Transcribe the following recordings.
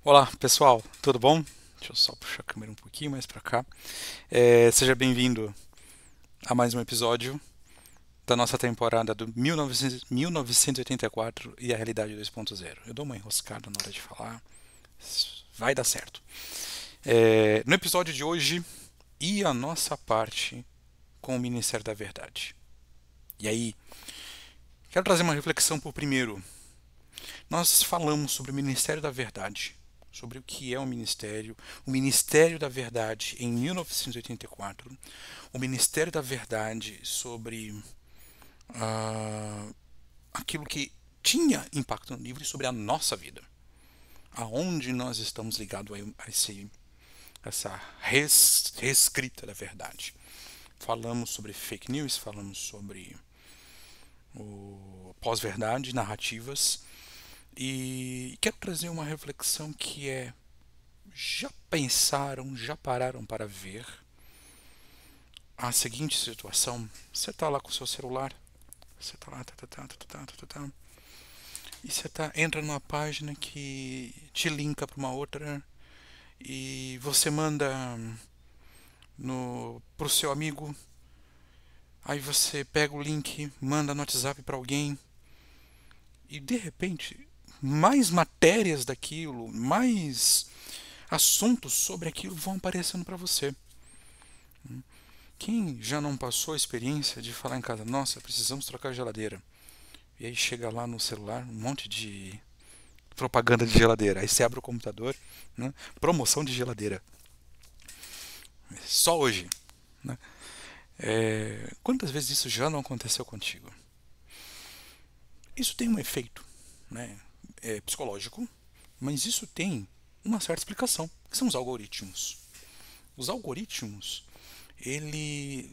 Olá, pessoal, tudo bom? Deixa eu só puxar a câmera um pouquinho mais para cá. Seja bem-vindo a mais um episódio da nossa temporada do 1984 e a Realidade 2.0. Eu dou uma enroscada na hora de falar, vai dar certo. No episódio de hoje, e a nossa parte com o Ministério da Verdade. E aí, quero trazer uma reflexão por primeiro. Nós falamos sobre o Ministério da Verdade, sobre o que é o Ministério da Verdade em 1984, o Ministério da Verdade sobre aquilo que tinha impacto no livro e sobre a nossa vida, aonde nós estamos ligados essa reescrita da verdade. Falamos sobre fake news, falamos sobre o pós-verdade, narrativas, e quero trazer uma reflexão que é: já pensaram, já pararam para ver a seguinte situação? Você está lá com o seu celular, você está lá, e você entra numa página que te linka para uma outra e você manda pro seu amigo, aí você pega o link, manda no WhatsApp para alguém e de repente mais matérias daquilo, mais assuntos sobre aquilo vão aparecendo para você. Quem já não passou a experiência de falar em casa: nossa, precisamos trocar a geladeira? E aí chega lá no celular um monte de propaganda de geladeira. Aí você abre o computador, né? Promoção de geladeira. Só hoje. Né? Quantas vezes isso já não aconteceu contigo? Isso tem um efeito, né? Psicológico, mas isso tem uma certa explicação, que são os algoritmos. Os algoritmos, ele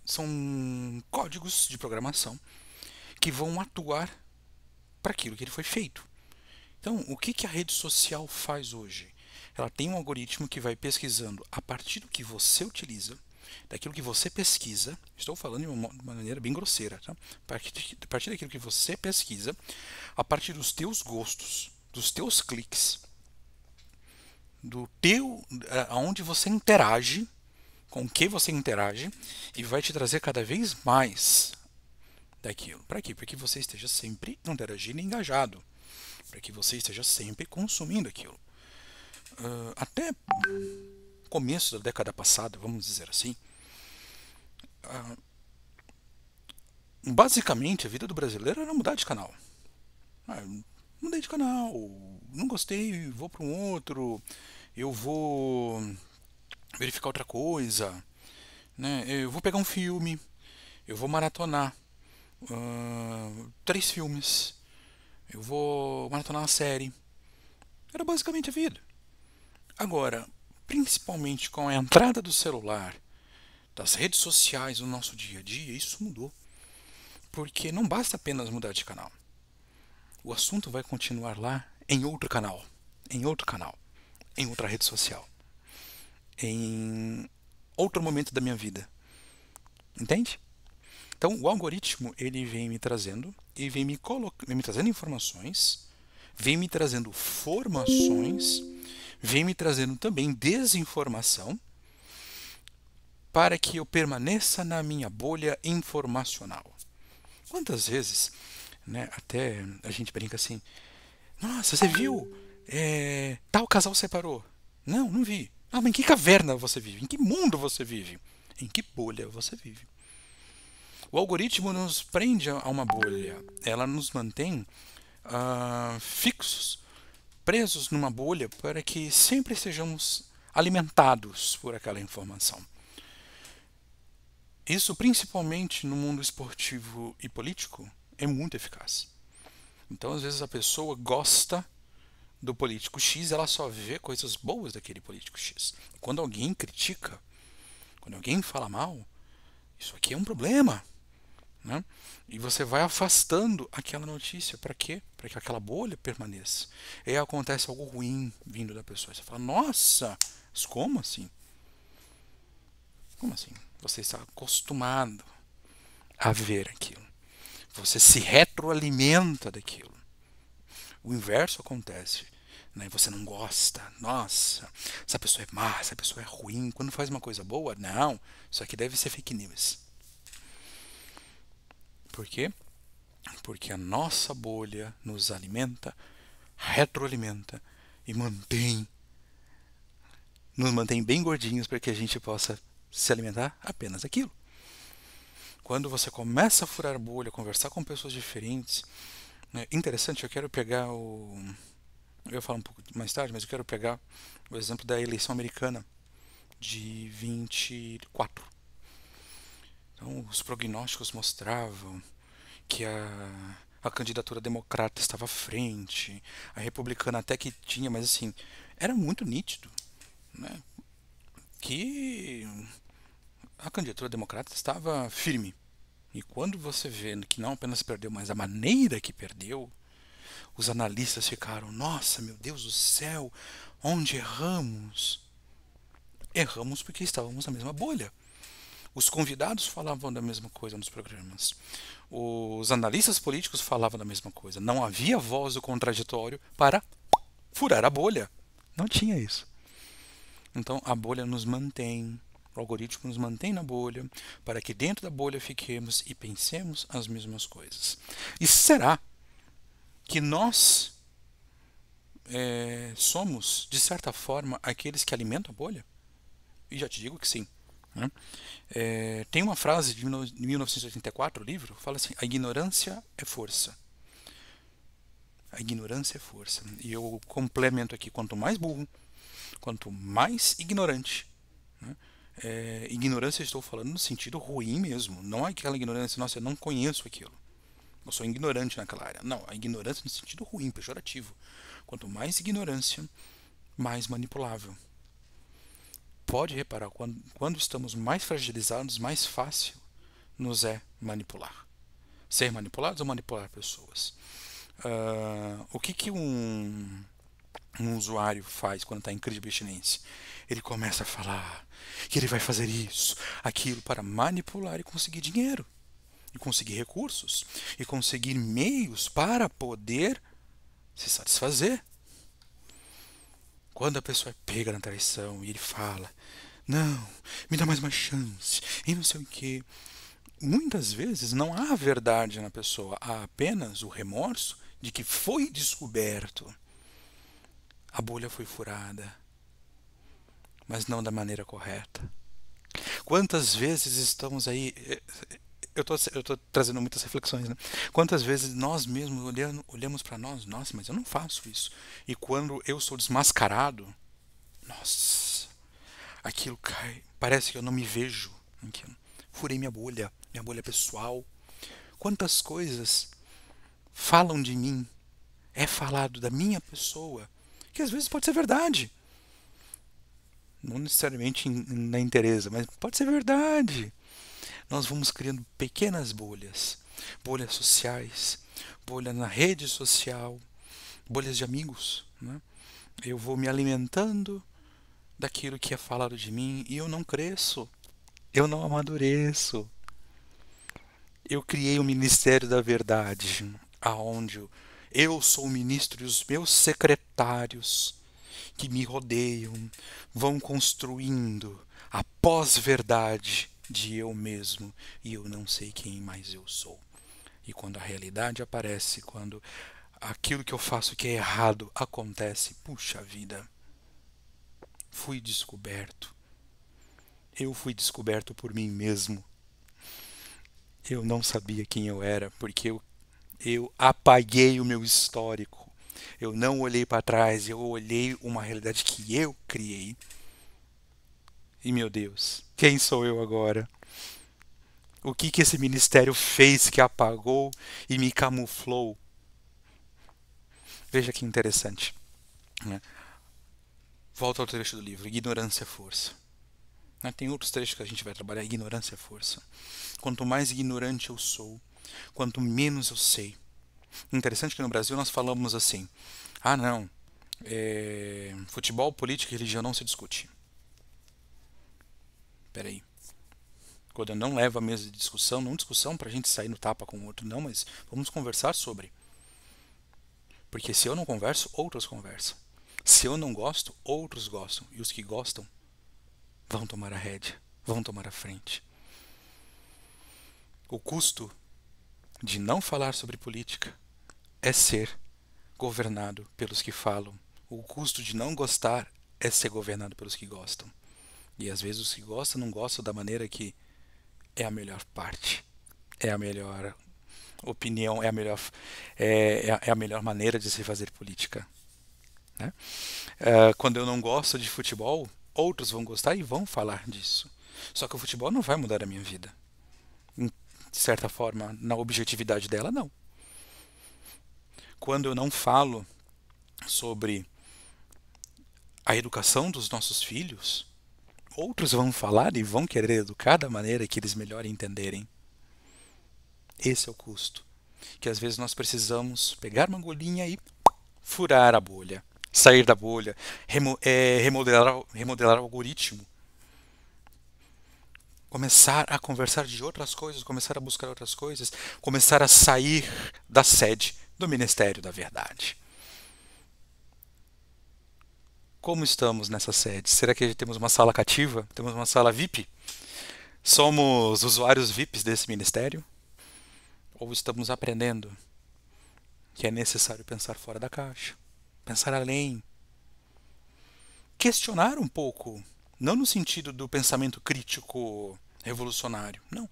são códigos de programação que vão atuar para aquilo que ele foi feito. Então, o que a rede social faz hoje? Ela tem um algoritmo que vai pesquisando a partir do que você utiliza, daquilo que você pesquisa. Estou falando de uma maneira bem grosseira, tá? A partir daquilo que você pesquisa, a partir dos teus gostos, dos teus cliques, aonde você interage, com o que você interage, e vai te trazer cada vez mais daquilo. Para quê? Para que você esteja sempre interagindo e engajado, para que você esteja sempre consumindo aquilo. Até começo da década passada, vamos dizer assim, basicamente a vida do brasileiro era mudar de canal. Mudei de canal, não gostei, vou para um outro, eu vou verificar outra coisa, né? Eu vou pegar um filme, eu vou maratonar 3 filmes, eu vou maratonar uma série. Era basicamente a vida. Agora, principalmente com a entrada do celular, das redes sociais no nosso dia a dia, isso mudou. Porque não basta apenas mudar de canal. O assunto vai continuar lá em outro canal, em outro canal, em outra rede social, em outro momento da minha vida. Entende? Então, o algoritmo, ele vem me trazendo e vem me trazendo informações, vem me trazendo formações, vem me trazendo também desinformação para que eu permaneça na minha bolha informacional. Quantas vezes, né, até a gente brinca assim: nossa, você viu? Tal casal separou. Não, não vi. Ah, mas em que caverna você vive? Em que mundo você vive? Em que bolha você vive? O algoritmo nos prende a uma bolha. Ela nos mantém fixos, presos numa bolha, para que sempre sejamos alimentados por aquela informação. Isso, principalmente no mundo esportivo e político, é muito eficaz. Então, às vezes, a pessoa gosta do político X, ela só vê coisas boas daquele político X. Quando alguém critica, quando alguém fala mal, isso aqui é um problema. Né? E você vai afastando aquela notícia. Para quê? Para que aquela bolha permaneça. E aí acontece algo ruim vindo da pessoa. Você fala: nossa, mas como assim? Como assim? Você está acostumado a ver aquilo. Você se retroalimenta daquilo. O inverso acontece. né? Você não gosta, nossa, essa pessoa é má, essa pessoa é ruim. Quando faz uma coisa boa, não, isso aqui deve ser fake news. Por quê? Porque a nossa bolha nos alimenta, retroalimenta e nos mantém bem gordinhos para que a gente possa se alimentar apenas daquilo. Quando você começa a furar bolha, conversar com pessoas diferentes, né? Interessante, eu quero pegar eu ia falar um pouco mais tarde, mas eu quero pegar o exemplo da eleição americana de 24. Então, os prognósticos mostravam que a candidatura democrata estava à frente, a republicana até que tinha, mas assim, era muito nítido, né, que a candidatura democrata estava firme. E quando você vê que não apenas perdeu, mas a maneira que perdeu, os analistas ficaram, nossa, meu Deus do céu, onde erramos? Erramos porque estávamos na mesma bolha. Os convidados falavam da mesma coisa nos programas. Os analistas políticos falavam da mesma coisa. Não havia voz do contraditório para furar a bolha. Não tinha isso. Então a bolha nos mantém, o algoritmo nos mantém na bolha, para que dentro da bolha fiquemos e pensemos as mesmas coisas. E será que nós somos, de certa forma, aqueles que alimentam a bolha? E já te digo que sim. Né? Tem uma frase de 1984, o livro, fala assim: a ignorância é força. A ignorância é força. E eu complemento aqui: quanto mais burro, quanto mais ignorante. Né? Ignorância, estou falando no sentido ruim mesmo. Não é aquela ignorância, nossa, eu não conheço aquilo. Eu sou ignorante naquela área. Não, a ignorância no sentido ruim, pejorativo. Quanto mais ignorância, mais manipulável. Pode reparar, quando estamos mais fragilizados, mais fácil nos é manipular. Ser manipulados ou manipular pessoas. O que um usuário faz quando está em crise de abstinência? Ele começa a falar que ele vai fazer isso, aquilo para manipular e conseguir dinheiro, e conseguir recursos, e conseguir meios para poder se satisfazer. Quando a pessoa é pega na traição e ele fala, não, me dá mais uma chance, e não sei o que. Muitas vezes não há verdade na pessoa, há apenas o remorso de que foi descoberto. A bolha foi furada, mas não da maneira correta. Quantas vezes estamos aí. Eu estou trazendo muitas reflexões, né? Quantas vezes nós mesmos olhamos para nós, nossa, mas eu não faço isso. E quando eu sou desmascarado, nossa, aquilo cai. Parece que eu não me vejo. Furei minha bolha pessoal. Quantas coisas falam de mim, é falado da minha pessoa, que às vezes pode ser verdade. Não necessariamente na inteireza, mas pode ser verdade. Nós vamos criando pequenas bolhas, bolhas sociais, bolha na rede social, bolhas de amigos. Né? Eu vou me alimentando daquilo que é falado de mim e eu não cresço, eu não amadureço. Eu criei o Ministério da Verdade, aonde eu sou o ministro e os meus secretários que me rodeiam vão construindo a pós-verdade de eu mesmo e eu não sei quem mais eu sou. E quando a realidade aparece, quando aquilo que eu faço que é errado acontece, puxa vida, fui descoberto. Eu fui descoberto por mim mesmo. Eu não sabia quem eu era, porque eu apaguei o meu histórico. Eu não olhei para trás, eu olhei uma realidade que eu criei. E meu Deus, quem sou eu agora? O que esse ministério fez que apagou e me camuflou? Veja que interessante. Né? Volta ao trecho do livro, ignorância é força. Tem outros trechos que a gente vai trabalhar, ignorância é força. Quanto mais ignorante eu sou, quanto menos eu sei. Interessante que no Brasil nós falamos assim, ah não, futebol, política e religião não se discute. Peraí. Quando eu não levo a mesa de discussão, não discussão para a gente sair no tapa com o outro, não, mas vamos conversar sobre. Porque se eu não converso, outros conversam. Se eu não gosto, outros gostam. E os que gostam vão tomar a rédea, vão tomar a frente. O custo de não falar sobre política é ser governado pelos que falam. O custo de não gostar é ser governado pelos que gostam. E às vezes os que gostam não gostam da maneira que é a melhor parte, é a melhor opinião, é a melhor maneira de se fazer política, né? Quando eu não gosto de futebol, outros vão gostar e vão falar disso. Só que o futebol não vai mudar a minha vida. De certa forma, na objetividade dela, não. Quando eu não falo sobre a educação dos nossos filhos, outros vão falar e vão querer educar da maneira que eles melhor entenderem. Esse é o custo. Que às vezes nós precisamos pegar uma agulhinha e furar a bolha, sair da bolha, remodelar o algoritmo, começar a conversar de outras coisas, começar a buscar outras coisas, começar a sair da sede do Ministério da Verdade. Como estamos nessa sede? Será que temos uma sala cativa? Temos uma sala VIP? Somos usuários VIPs desse ministério? Ou estamos aprendendo que é necessário pensar fora da caixa, pensar além, questionar um pouco, não no sentido do pensamento crítico revolucionário, não.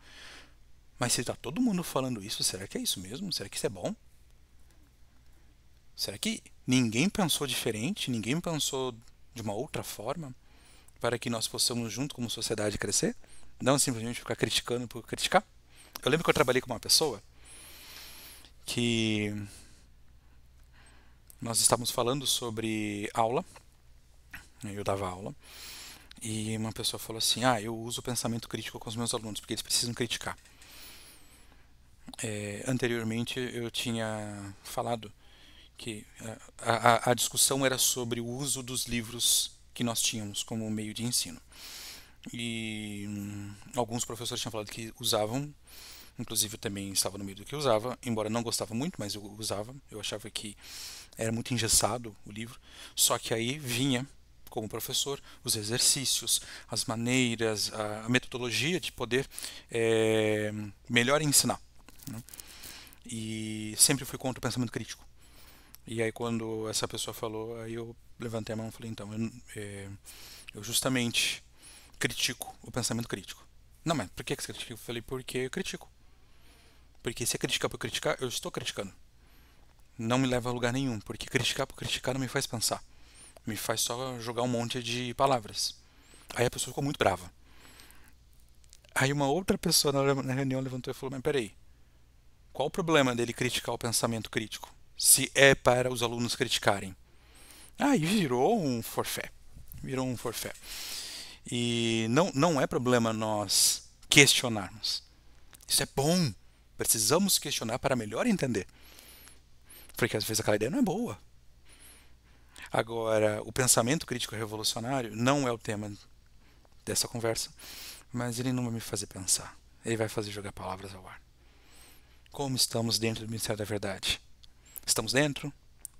Mas se está todo mundo falando isso, será que é isso mesmo? Será que isso é bom? Será que ninguém pensou diferente? Ninguém pensou de uma outra forma para que nós possamos, junto como sociedade, crescer? Não simplesmente ficar criticando por criticar? Eu lembro que eu trabalhei com uma pessoa que nós estávamos falando sobre aula, eu dava aula, e uma pessoa falou assim, eu uso o pensamento crítico com os meus alunos, porque eles precisam criticar. Anteriormente eu tinha falado que a discussão era sobre o uso dos livros que nós tínhamos como meio de ensino. E alguns professores tinham falado que usavam, inclusive eu também estava no meio do que usava, embora não gostava muito, mas eu usava. Eu achava que era muito engessado o livro, só que aí vinha, como professor, os exercícios, as maneiras, a metodologia de poder melhor ensinar, né? E sempre fui contra o pensamento crítico. E aí quando essa pessoa falou, aí eu levantei a mão e falei, então, eu justamente critico o pensamento crítico. Não, mas por que você critica? Eu falei, porque eu critico. Porque se é criticar por criticar, eu estou criticando. Não me leva a lugar nenhum, porque criticar por criticar não me faz pensar. Me faz só jogar um monte de palavras. Aí a pessoa ficou muito brava. Aí uma outra pessoa na reunião levantou e falou, mas peraí, qual o problema dele criticar o pensamento crítico? Se é para os alunos criticarem. Aí virou um forfé. Virou um forfé. E não é problema nós questionarmos. Isso é bom. Precisamos questionar para melhor entender. Porque às vezes aquela ideia não é boa. Agora, o pensamento crítico revolucionário não é o tema dessa conversa, mas ele não vai me fazer pensar. Ele vai fazer jogar palavras ao ar. Como estamos dentro do Ministério da Verdade? Estamos dentro?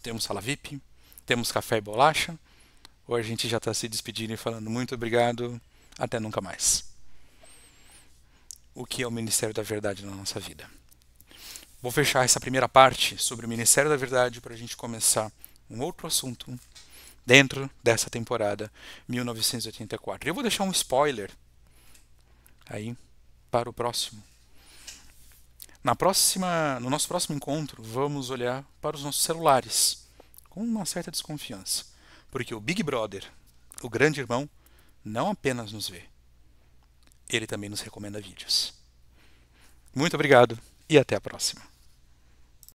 Temos sala VIP? Temos café e bolacha? Ou a gente já está se despedindo e falando muito obrigado, até nunca mais? O que é o Ministério da Verdade na nossa vida? Vou fechar essa primeira parte sobre o Ministério da Verdade para a gente começar um outro assunto dentro dessa temporada 1984. Eu vou deixar um spoiler aí para o próximo. No nosso próximo encontro, vamos olhar para os nossos celulares com uma certa desconfiança, porque o Big Brother, o grande irmão, não apenas nos vê, ele também nos recomenda vídeos. Muito obrigado e até a próxima.